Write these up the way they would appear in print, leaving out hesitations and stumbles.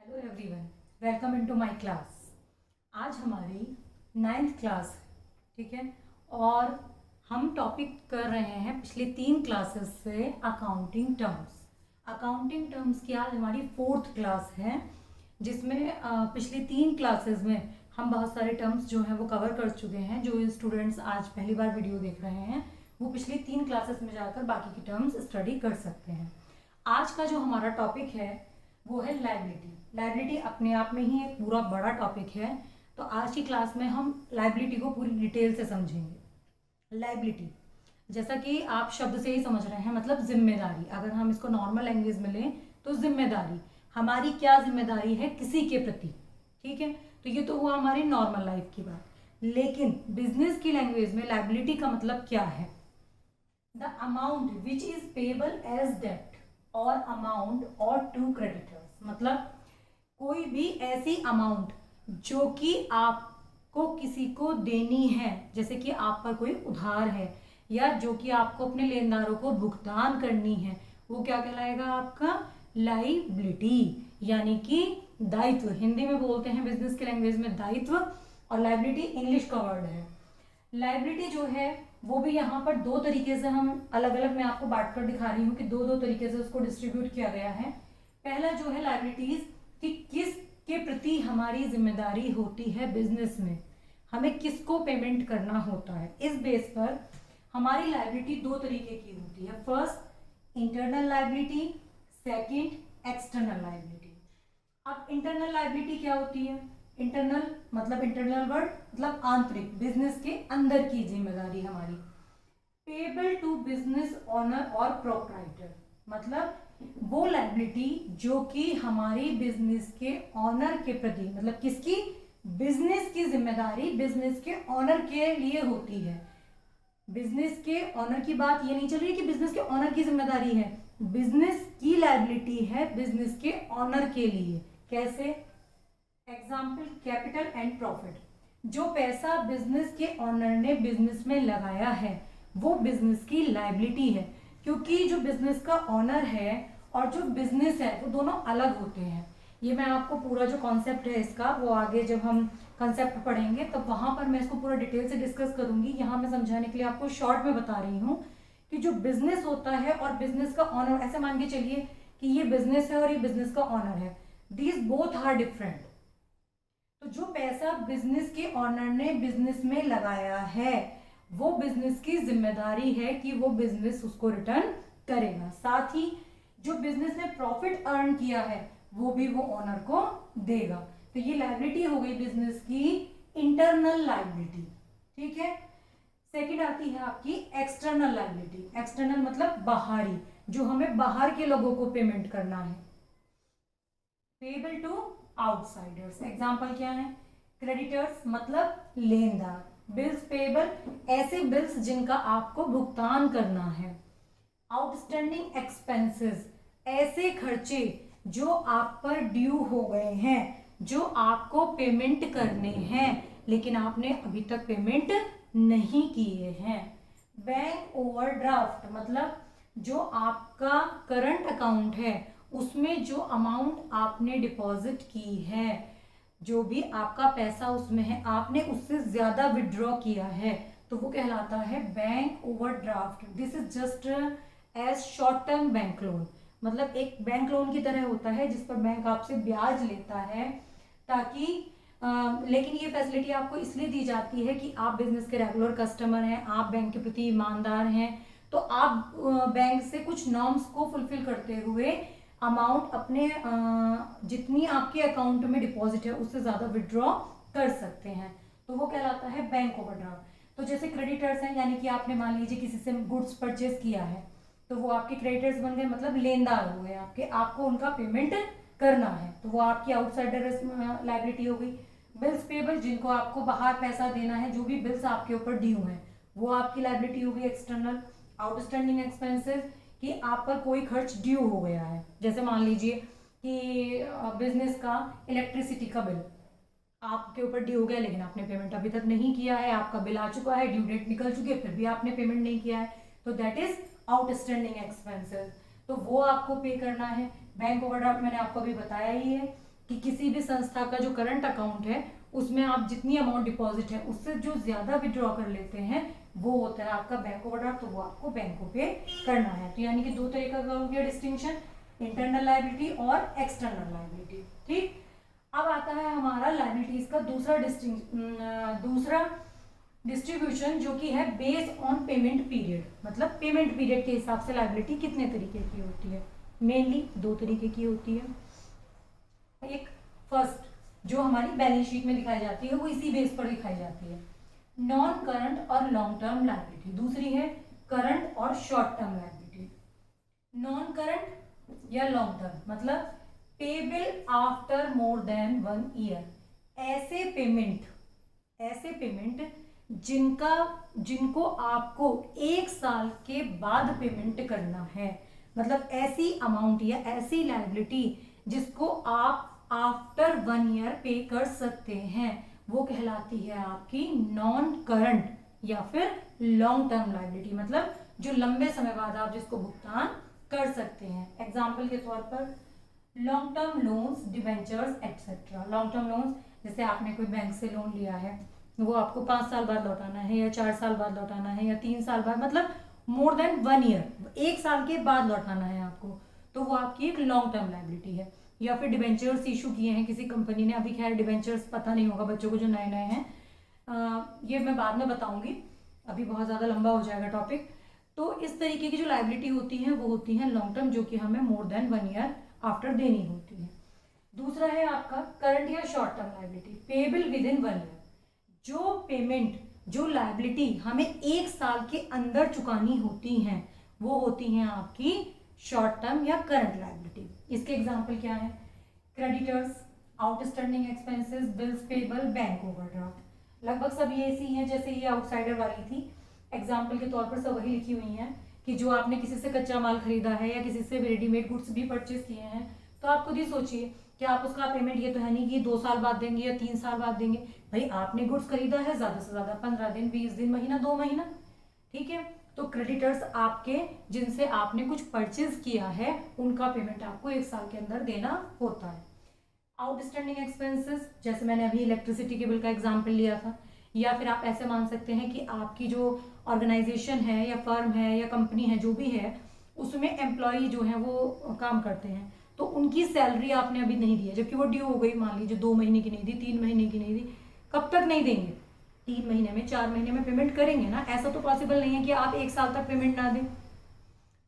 Hello everyone, welcome into my class. आज हमारी 9th class, ठीक है। और हम टॉपिक कर रहे हैं पिछले 3 क्लासेस से अकाउंटिंग टर्म्स। अकाउंटिंग टर्म्स की आज हमारी 4th क्लास है, जिसमें पिछली 3 क्लासेस में हम बहुत सारे टर्म्स जो हैं वो कवर कर चुके हैं। जो स्टूडेंट्स आज पहली बार वीडियो देख रहे हैं वो पिछली 3 क्लासेस में जाकर बाकी की टर्म्स स्टडी कर सकते हैं। आज का जो हमारा टॉपिक है वो है लायबिलिटी। लायबिलिटी अपने आप में ही एक पूरा बड़ा टॉपिक है, तो आज की क्लास में हम लायबिलिटी को पूरी डिटेल से समझेंगे। लायबिलिटी जैसा कि आप शब्द से ही समझ रहे हैं, मतलब जिम्मेदारी। अगर हम इसको नॉर्मल लैंग्वेज में लें तो जिम्मेदारी, हमारी क्या जिम्मेदारी है किसी के प्रति, ठीक है। तो ये तो हुआ हमारी नॉर्मल लाइफ की बात। लेकिन बिजनेस की लैंग्वेज में लायबिलिटी का मतलब क्या है? The amount which is payable as debt और अमाउंट और टू क्रेडिटर्स, मतलब कोई भी ऐसी अमाउंट जो कि आपको किसी को देनी है, जैसे कि आप पर कोई उधार है या जो कि आपको अपने लेनदारों को भुगतान करनी है, वो क्या कहलाएगा? आपका लायबिलिटी, यानी कि दायित्व। हिंदी में बोलते हैं बिजनेस के लैंग्वेज में दायित्व, और लायबिलिटी इंग्लिश का वर्ड है। लायबिलिटी जो है वो भी यहाँ पर दो तरीके से हम अलग अलग, मैं आपको बांट कर दिखा रही हूँ कि दो तरीके से उसको डिस्ट्रीब्यूट किया गया है। पहला जो है लायबिलिटीज कि किस के प्रति हमारी जिम्मेदारी होती है, बिजनेस में हमें किसको पेमेंट करना होता है। इस बेस पर हमारी लायबिलिटी दो तरीके की होती है। First internal liability, second external liability. अब इंटरनल लायबिलिटी क्या होती है? इंटरनल मतलब इंटरनल वर्ड मतलब आंतरिक, बिजनेस के अंदर की जिम्मेदारी हमारी। पेबल टू बिजनेस ओनर और प्रोप्राइटर, मतलब वो लायबिलिटी जो कि हमारी बिजनेस के ऑनर के प्रति, मतलब किसकी? बिजनेस की जिम्मेदारी बिजनेस के ऑनर के लिए होती है। बिजनेस के ऑनर की बात ये नहीं चल रही कि बिजनेस के ऑनर की जिम्मेदारी है, बिजनेस की लायबिलिटी है बिजनेस के ऑनर के लिए। कैसे? Example, capital and profit. जो पैसा बिजनेस के ऑनर ने बिजनेस में लगाया है वो बिजनेस की लायबिलिटी है, क्योंकि जो बिजनेस का ऑनर है और जो बिजनेस है वो दोनों अलग होते हैं। ये मैं आपको पूरा जो कॉन्सेप्ट है इसका वो आगे जब हम कॉन्सेप्ट पढ़ेंगे तब वहां पर मैं इसको पूरा डिटेल से डिस्कस करूंगी। यहाँ मैं समझाने के लिए आपको शॉर्ट में बता रही हूँ कि जो बिजनेस होता है और बिजनेस का ऑनर, ऐसे मान के चलिए कि ये बिजनेस है और ये बिजनेस का ऑनर है, दीज बोथ आर डिफरेंट। तो जो पैसा बिजनेस के ऑनर ने बिजनेस में लगाया है वो बिजनेस की जिम्मेदारी है कि वो बिजनेस उसको रिटर्न करेगा। साथ ही जो बिजनेस ने प्रॉफिट अर्न किया है वो भी वो ऑनर को देगा। तो ये लायबिलिटी हो गई बिजनेस की इंटरनल लायबिलिटी, ठीक है। सेकंड आती है आपकी एक्सटर्नल लायबिलिटी। एक्सटर्नल मतलब बाहरी, जो हमें बाहर के लोगों को पेमेंट करना है। पेबल टू आउटसाइडर्स, एग्जाम्पल क्या है? क्रेडिटर्स मतलब लेनदार, बिल्स पेबल ऐसे बिल्स जिनका आपको भुगतान करना है। आउटस्टैंडिंग एक्सपेंसेस ऐसे खर्चे जो आप पर ड्यू हो गए हैं, जो आपको पेमेंट करने हैं लेकिन आपने अभी तक पेमेंट नहीं किए हैं। बैंक ओवरड्राफ्ट मतलब जो आपका करंट अकाउंट है उसमें जो अमाउंट आपने डिपॉजिट की है, जो भी आपका पैसा उसमें है, आपने उससे ज्यादा विड्रॉ किया है, तो वो कहलाता है bank overdraft. This is just as short term bank loan, मतलब एक बैंक लोन की तरह होता है जिस पर बैंक आपसे ब्याज लेता है, ताकि लेकिन ये फैसिलिटी आपको इसलिए दी जाती है कि आप बिजनेस के रेगुलर कस्टमर हैं, आप बैंक के प्रति ईमानदार हैं, तो आप बैंक से कुछ नॉर्म्स को फुलफिल करते हुए अमाउंट अपने जितनी आपके अकाउंट में डिपॉजिट है उससे ज्यादा विड्रॉ कर सकते हैं, तो वो कहलाता है बैंक ओवरड्राफ्ट। तो जैसे क्रेडिटर्स हैं, यानी कि आपने मान लीजिए किसी से गुड्स परचेज किया है तो वो आपके क्रेडिटर्स बन गए, मतलब लेनदार हो गए आपके, आपको उनका पेमेंट करना है, तो वो आपकी आउटसाइडर लायबिलिटी हो गई। बिल्स पेबल जिनको आपको बाहर पैसा देना है, जो भी बिल्स आपके ऊपर ड्यू हैं वो आपकी लायबिलिटी हो गई एक्सटर्नल। आउटस्टैंडिंग एक्सपेंसेस कि आप पर कोई खर्च ड्यू हो गया है, जैसे मान लीजिए कि बिजनेस का इलेक्ट्रिसिटी का बिल आपके ऊपर ड्यू हो गया लेकिन आपने पेमेंट अभी तक नहीं किया है, आपका बिल आ चुका है, ड्यू डेट निकल चुकी है, फिर भी आपने पेमेंट नहीं किया है, तो दैट इज आउटस्टैंडिंग एक्सपेंसेस, तो वो आपको पे करना है। बैंक ओवरड्राफ्ट मैंने आपको अभी बताया ही है कि किसी भी संस्था का जो करंट अकाउंट है उसमें आप जितनी अमाउंट डिपॉजिट है उससे जो ज्यादा विड्रॉ कर लेते हैं वो होता है आपका बैंक ओवरड्राफ्ट, तो वो आपको बैंक को पे करना है। तो यानी कि दो तरीके का हो गया डिस्टिंक्शन, इंटरनल लायबिलिटी और एक्सटर्नल लायबिलिटी। ठीक, अब आता है हमारा लायबिलिटीज का दूसरा डिस्ट्रीब्यूशन जो कि है बेस्ड ऑन पेमेंट पीरियड। मतलब पेमेंट पीरियड के हिसाब से लायबिलिटी कितने तरीके की होती है, मेनली दो तरीके की होती है। एक फर्स्ट जो हमारी बैलेंस शीट में दिखाई जाती है वो इसी बेस पर दिखाई जाती है, नॉन करंट और लॉन्ग टर्म लायबिलिटी। दूसरी है करंट और short term liability. Non current या लॉन्ग टर्म मतलब payable after more than 1 year. ऐसे पेमेंट जिनको आपको 1 साल के बाद पेमेंट करना है, मतलब ऐसी अमाउंट या ऐसी लायबिलिटी जिसको आप आफ्टर 1 ईयर पे कर सकते हैं, वो कहलाती है आपकी नॉन करंट या फिर लॉन्ग टर्म लायबिलिटी। मतलब जो लंबे समय बाद आप जिसको भुगतान कर सकते हैं। एग्जाम्पल के तौर पर long term loans, debentures etcetera. Long term loans जैसे आपने कोई बैंक से लोन लिया है, वो आपको 5 साल बाद लौटाना है या 4 साल बाद लौटाना है या 3 साल बाद, मतलब मोर देन 1 ईयर, 1 साल के बाद लौटाना है आपको, तो वो आपकी एक लॉन्ग टर्म लायबिलिटी है। या फिर डिवेंचर्स इशू किए हैं किसी कंपनी ने, अभी खैर डिवेंचर्स पता नहीं होगा बच्चों को जो नए नए हैं, ये मैं बाद में बताऊंगी, अभी बहुत ज़्यादा लंबा हो जाएगा टॉपिक। तो इस तरीके की जो लायबिलिटी होती है वो होती है लॉन्ग टर्म, जो कि हमें मोर देन 1 ईयर आफ्टर देनी होती है। दूसरा है आपका करंट या short term liability, payable with in 1 year. जो पेमेंट, जो लायबिलिटी हमें 1 साल के अंदर चुकानी होती हैं, वो होती हैं आपकी शॉर्ट टर्म या करंट लायबिलिटी। इसके एग्जांपल क्या है, creditors, outstanding expenses, bills payable, bank overdraft. लगभग सब ये ऐसी हैं जैसे ये आउटसाइडर वाली थी, एग्जाम्पल के तौर पर सब वही लिखी हुई हैं कि जो आपने किसी से कच्चा माल खरीदा है या किसी से रेडीमेड गुड्स भी परचेज किए हैं, तो आप खुद ही सोचिए कि आप उसका पेमेंट, ये तो है नहीं कि 2 साल बाद देंगे या 3 साल बाद देंगे, भाई आपने गुड्स खरीदा है ज़्यादा से ज़्यादा 15 दिन, 20 दिन, महीना, 2 महीना, ठीक है। तो क्रेडिटर्स आपके जिनसे आपने कुछ परचेज किया है उनका पेमेंट आपको 1 साल के अंदर देना होता है। आउटस्टैंडिंग एक्सपेंसेस, जैसे मैंने अभी इलेक्ट्रिसिटी के बिल का एग्जाम्पल लिया था, या फिर आप ऐसे मान सकते हैं कि आपकी जो ऑर्गेनाइजेशन है या फर्म है या कंपनी है जो भी है, उसमें एम्प्लॉय जो है वो काम करते हैं, तो उनकी सैलरी आपने अभी नहीं दी है, जबकि वो ड्यू हो गई, मान लीजिए 2 महीने की नहीं दी, 3 महीने की नहीं दी, कब तक नहीं देंगे, 3 महीने में, 4 महीने में पेमेंट करेंगे ना। ऐसा तो पॉसिबल नहीं है कि आप 1 साल तक पेमेंट ना दें।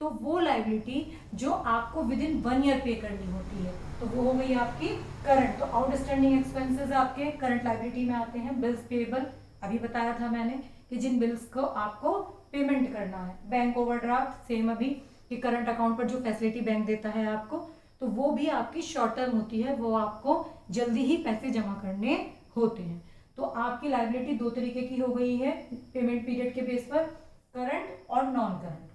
तो वो लायबिलिटी जो आपको विद इन 1 ईयर पे करनी होती है, तो वो हो गई आपकी करंट। तो आउटस्टैंडिंग एक्सपेंसेस आपके करंट लायबिलिटी में आते हैं। बिल्स पेबल, अभी बताया था मैंने कि जिन बिल्स को आपको पेमेंट करना है। बैंक ओवरड्राफ्ट, सेम अभी कि करंट अकाउंट पर जो फैसिलिटी बैंक देता है आपको, तो वो भी आपकी शॉर्ट टर्म होती है, वो आपको जल्दी ही पैसे जमा करने होते हैं। तो आपकी लायबिलिटी 2 तरीके की हो गई है पेमेंट पीरियड के बेस पर, करंट और non current.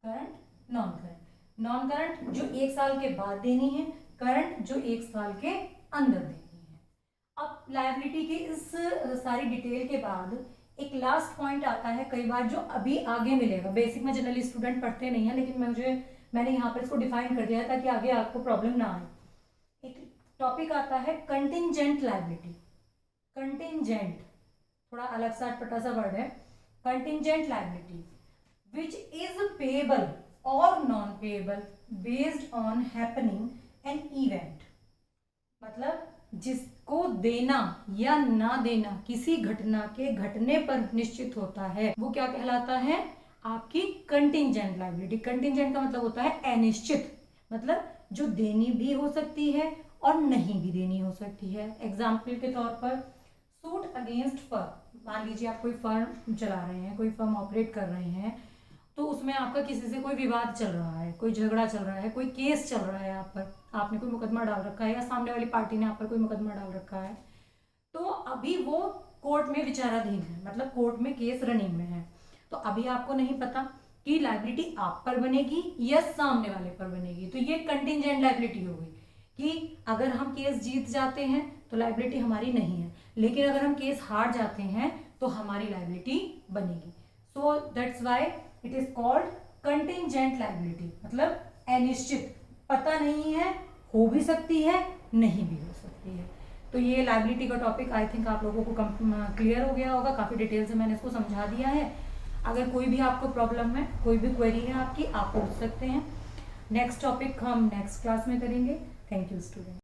Current, non current. Non current जो 1 साल के बाद देनी है, करंट जो 1 साल के अंदर देनी है। अब लायबिलिटी की इस सारी डिटेल के बाद एक लास्ट पॉइंट आता है कई बार, जो अभी आगे मिलेगा। बेसिक में जनरली स्टूडेंट पढ़ते नहीं है, लेकिन मैंने यहाँ पर इसको डिफाइन कर दिया है ताकि आगे आपको प्रॉब्लम ना आए। एक टॉपिक आता है कंटिंजेंट लायबिलिटी। कंटिंजेंट थोड़ा अलग सा अटपटा सा वर्ड है। Contingent liability which is payable or non-payable based on happening an event। मतलब जिसको देना या ना देना किसी घटना के घटने पर निश्चित होता है, वो क्या कहलाता है, आपकी कंटिंजेंट लायबिलिटी। कंटिंजेंट का मतलब होता है अनिश्चित, मतलब जो देनी भी हो सकती है और नहीं भी देनी हो सकती है। एग्जाम्पल के तौर पर सूट अगेंस्ट फर्म, मान लीजिए आप कोई फर्म चला रहे हैं, कोई फर्म ऑपरेट कर रहे हैं, तो उसमें आपका किसी से कोई विवाद चल रहा है, कोई झगड़ा चल रहा है, कोई केस चल रहा है आप पर, आपने कोई मुकदमा डाल रखा है या सामने वाली पार्टी ने आप पर कोई मुकदमा डाल रखा है, तो अभी वो कोर्ट में विचाराधीन है, मतलब कोर्ट में केस रनिंग में है। तो अभी आपको नहीं पता कि लायबिलिटी आप पर बनेगी या सामने वाले पर बनेगी, तो ये कंटिंजेंट लायबिलिटी हो गई कि अगर हम केस जीत जाते हैं तो लायबिलिटी हमारी नहीं है, लेकिन अगर हम केस हार जाते हैं तो हमारी लायबिलिटी बनेगी। So that's why it is called contingent liability, मतलब अनिश्चित, पता नहीं है, हो भी सकती है, नहीं भी हो सकती है। तो ये लायबिलिटी का टॉपिक आई थिंक आप लोगों को क्लियर हो गया होगा, काफ़ी डिटेल से मैंने इसको समझा दिया है। अगर कोई भी आपको प्रॉब्लम है, कोई भी क्वेरी है आपकी, आप पूछ सकते हैं। नेक्स्ट टॉपिक हम नेक्स्ट क्लास में करेंगे। Thank you student.